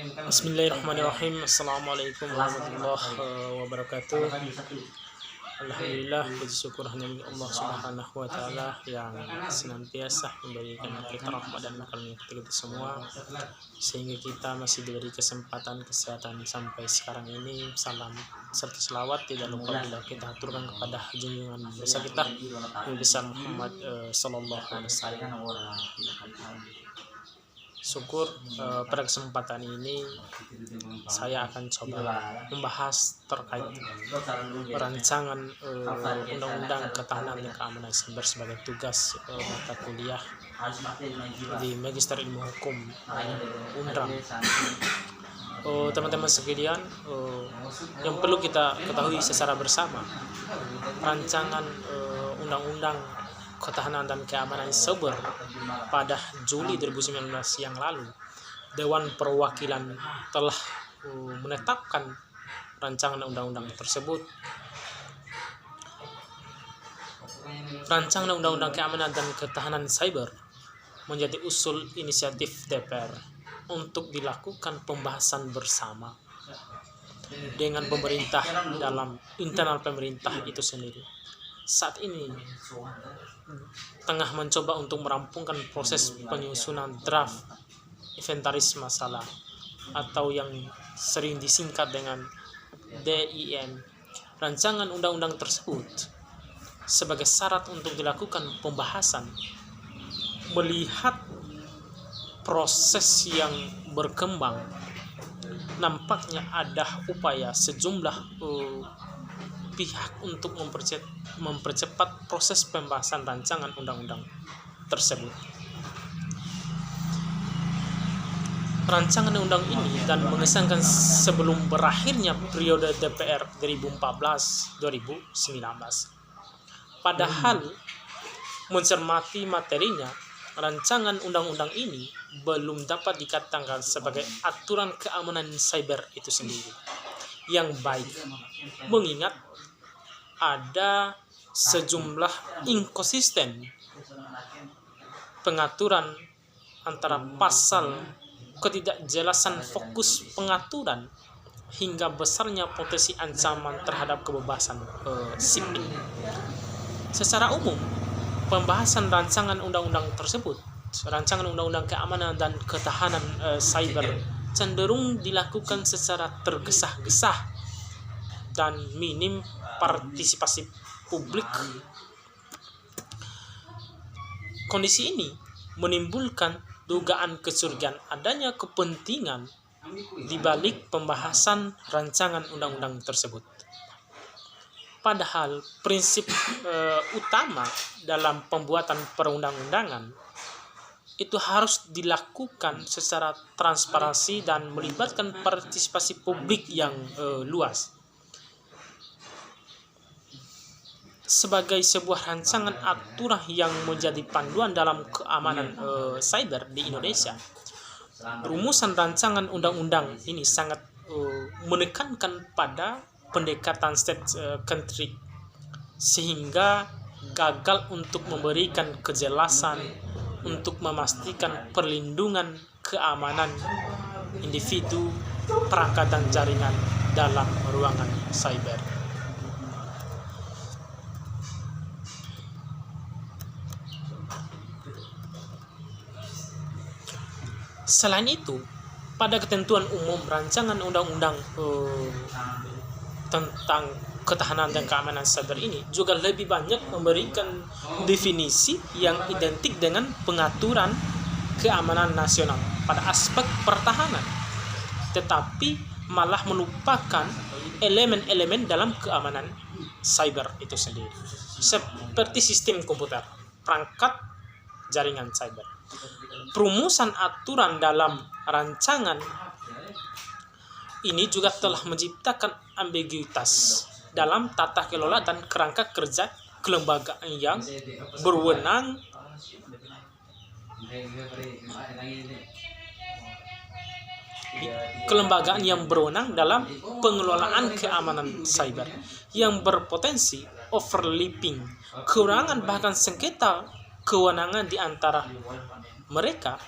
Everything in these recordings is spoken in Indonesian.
Bismillahirrahmanirrahim. Assalamualaikum warahmatullahi wabarakatuh. Alhamdulillah, puji syukur hanya milik Allah Subhanahu wa Ta'ala yang senantiasa memberikan kita rahmat dan karunia kita semua, sehingga kita masih diberi kesempatan kesehatan sampai sekarang ini. Salam serta selawat tidak lupa bila kita aturkan kepada junjungan besar kita Nabi besar Muhammad sallallahu alaihi wasallam. Syukur pada kesempatan ini saya akan coba membahas terkait rancangan undang-undang ketahanan dan keamanan siber sebagai tugas mata kuliah di Magister Ilmu Hukum Unram. Teman-teman sekalian, yang perlu kita ketahui secara bersama, rancangan undang-undang ketahanan dan keamanan siber pada Juli 2019 yang lalu, Dewan Perwakilan telah menetapkan rancangan undang-undang tersebut. Rancangan undang-undang keamanan dan ketahanan siber menjadi usul inisiatif DPR untuk dilakukan pembahasan bersama dengan pemerintah dalam internal pemerintah itu sendiri. Saat ini tengah mencoba untuk merampungkan proses penyusunan draft inventaris masalah atau yang sering disingkat dengan DIM. Rancangan undang-undang tersebut sebagai syarat untuk dilakukan pembahasan melihat proses yang berkembang. Nampaknya ada upaya sejumlah pihak untuk mempercepat proses pembahasan rancangan undang-undang tersebut. Rancangan undang ini dan mengesankan sebelum berakhirnya periode DPR 2014-2019. Padahal mencermati materinya, rancangan undang-undang ini belum dapat dikatakan sebagai aturan keamanan cyber itu sendiri yang baik, mengingat ada sejumlah inkonsisten pengaturan antara pasal, ketidakjelasan fokus pengaturan, hingga besarnya potensi ancaman terhadap kebebasan sipil. Secara umum, pembahasan rancangan undang-undang tersebut, rancangan undang-undang keamanan dan ketahanan cyber, cenderung dilakukan secara tergesa-gesa dan minim partisipasi publik. Kondisi ini menimbulkan dugaan kecurigaan adanya kepentingan di balik pembahasan rancangan undang-undang tersebut. Padahal prinsip utama dalam pembuatan perundang-undangan itu harus dilakukan secara transparansi dan melibatkan partisipasi publik yang luas. Sebagai sebuah rancangan aturan yang menjadi panduan dalam keamanan cyber di Indonesia, rumusan rancangan undang-undang ini sangat menekankan pada pendekatan state-centric, sehingga gagal untuk memberikan kejelasan untuk memastikan perlindungan keamanan individu, perangkat dan jaringan dalam ruangan cyber. Selain itu, pada ketentuan umum rancangan undang-undang tentang ketahanan dan keamanan cyber ini juga lebih banyak memberikan definisi yang identik dengan pengaturan keamanan nasional pada aspek pertahanan, tetapi malah melupakan elemen-elemen dalam keamanan cyber itu sendiri, seperti sistem komputer, perangkat jaringan cyber. Perumusan aturan dalam rancangan ini juga telah menciptakan ambiguitas dalam tata kelola dan kerangka kerja kelembagaan yang berwenang dalam pengelolaan keamanan cyber, yang berpotensi overlapping, kekurangan bahkan sengketa kewenangan di antara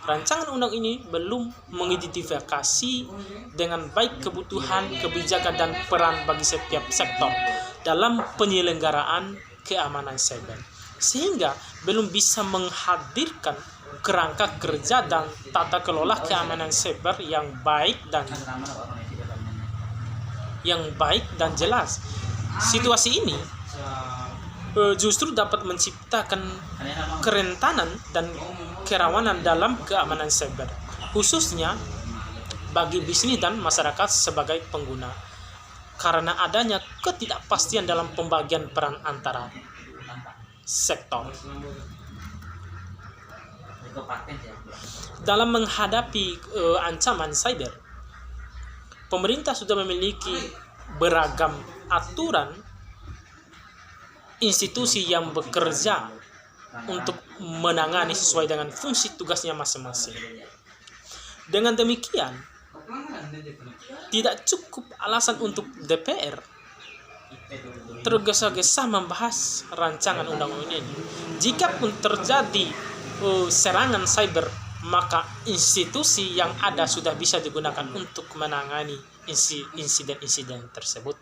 rancangan undang ini belum mengidentifikasi dengan baik kebutuhan, kebijakan, dan peran bagi setiap sektor dalam penyelenggaraan keamanan cyber, sehingga belum bisa menghadirkan kerangka kerja dan tata kelola keamanan cyber yang baik dan jelas. Situasi ini justru dapat menciptakan kerentanan dan kerawanan dalam keamanan cyber, khususnya bagi bisnis dan masyarakat sebagai pengguna, karena adanya ketidakpastian dalam pembagian peran antara sektor. Dalam menghadapi ancaman cyber, pemerintah sudah memiliki beragam aturan institusi yang bekerja untuk menangani sesuai dengan fungsi tugasnya masing-masing. Dengan demikian, tidak cukup alasan untuk DPR tergesa-gesa membahas rancangan undang-undang ini. Jika pun terjadi serangan cyber, maka institusi yang ada sudah bisa digunakan untuk menangani insiden-insiden tersebut.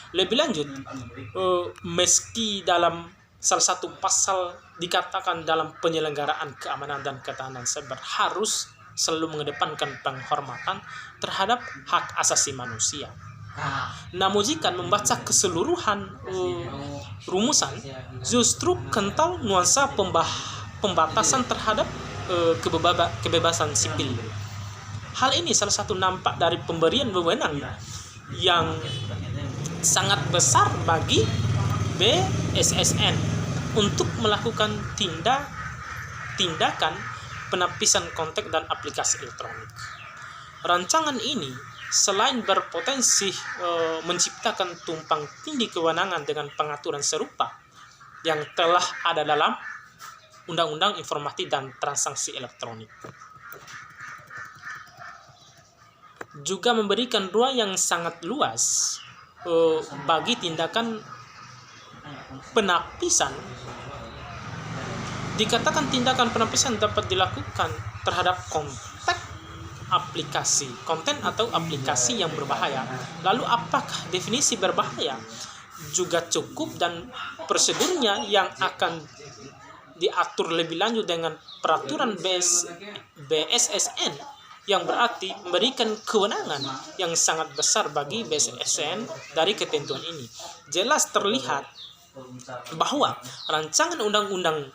Lebih lanjut, meski dalam salah satu pasal dikatakan dalam penyelenggaraan keamanan dan ketahanan cyber harus selalu mengedepankan penghormatan terhadap hak asasi manusia. Namun jika membaca keseluruhan rumusan, justru kental nuansa pembatasan terhadap kebebasan sipil. Hal ini salah satu nampak dari pemberian wewenang yang sangat besar bagi BSSN untuk melakukan tindakan penapisan konten dan aplikasi elektronik. Rancangan ini selain berpotensi menciptakan tumpang tindih kewenangan dengan pengaturan serupa yang telah ada dalam Undang-Undang Informasi dan Transaksi Elektronik, juga memberikan ruang yang sangat luas bagi tindakan penapisan. Dikatakan tindakan penapisan dapat dilakukan terhadap konten atau aplikasi yang berbahaya. Lalu apakah definisi berbahaya? Juga cukup dan prosedurnya yang akan diatur lebih lanjut dengan peraturan BSSN, yang berarti memberikan kewenangan yang sangat besar bagi BSSN dari ketentuan ini. Jelas terlihat bahwa rancangan undang-undang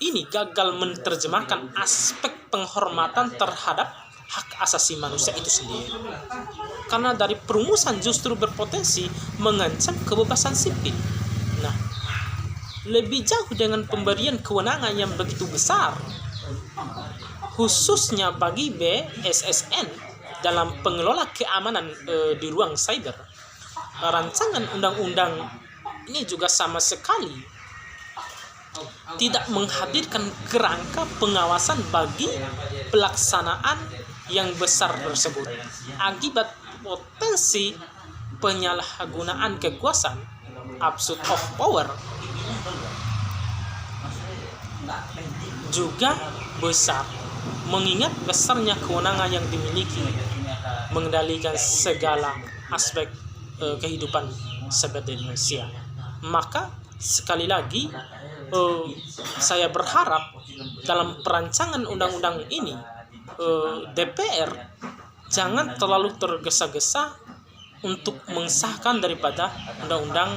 ini gagal menerjemahkan aspek penghormatan terhadap hak asasi manusia itu sendiri, karena dari perumusan justru berpotensi mengancam kebebasan sipil. Nah, lebih jauh dengan pemberian kewenangan yang begitu besar, khususnya bagi BSSN dalam pengelola keamanan di ruang cyber, rancangan undang-undang ini juga sama sekali tidak menghadirkan kerangka pengawasan bagi pelaksanaan yang besar tersebut, akibat potensi penyalahgunaan kekuasaan, abuse of power, juga besar, mengingat besarnya kewenangan yang dimiliki mengendalikan segala aspek kehidupan cyber di Indonesia. Maka sekali lagi saya berharap dalam perancangan undang-undang ini DPR jangan terlalu tergesa-gesa untuk mengesahkan daripada undang-undang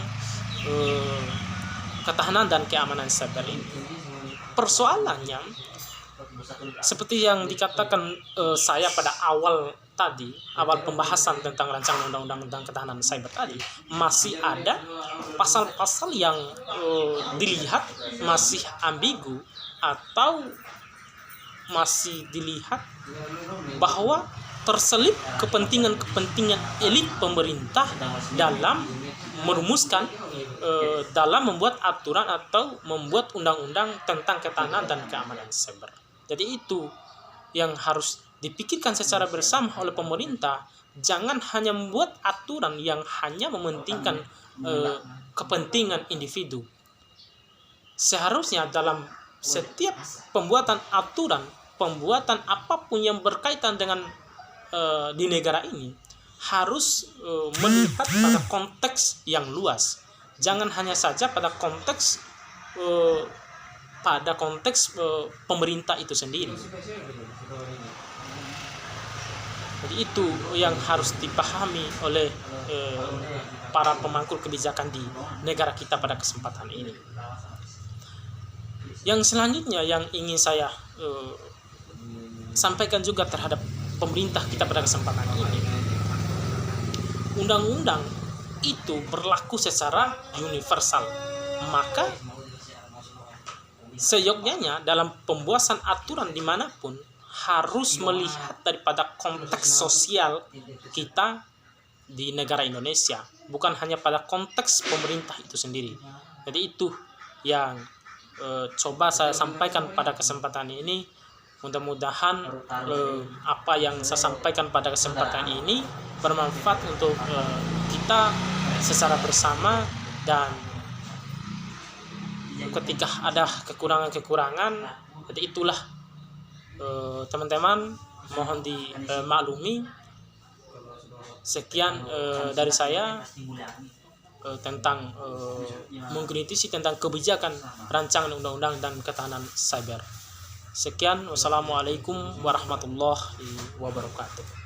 ketahanan dan keamanan cyber ini. Persoalannya seperti yang dikatakan saya pada awal pembahasan tentang rancangan undang-undang tentang ketahanan cyber tadi, masih ada pasal-pasal yang dilihat masih ambigu atau masih dilihat bahwa terselip kepentingan elit pemerintah dalam merumuskan dalam membuat aturan atau membuat undang-undang tentang ketahanan dan keamanan cyber. Jadi itu yang harus dipikirkan secara bersama oleh pemerintah. Jangan hanya membuat aturan yang hanya mementingkan kepentingan individu. Seharusnya dalam setiap pembuatan aturan, pembuatan apapun yang berkaitan dengan di negara ini harus melihat pada konteks yang luas. Jangan hanya saja pada konteks pemerintah itu sendiri. Jadi itu yang harus dipahami oleh para pemangku kebijakan di negara kita pada kesempatan ini. Yang selanjutnya yang ingin saya sampaikan juga terhadap pemerintah kita pada kesempatan ini, undang-undang itu berlaku secara universal, maka seyogyanya dalam pembuatan aturan dimanapun harus melihat daripada konteks sosial kita di negara Indonesia, bukan hanya pada konteks pemerintah itu sendiri. Jadi itu yang coba saya sampaikan pada kesempatan ini. Mudah-mudahan apa yang saya sampaikan pada kesempatan ini bermanfaat untuk kita secara bersama, dan ketika ada kekurangan-kekurangan, jadi itulah teman-teman mohon dimaklumi. Sekian dari saya tentang mengkritisi tentang kebijakan rancangan undang-undang dan ketahanan cyber. Sekian, wassalamualaikum warahmatullahi wabarakatuh.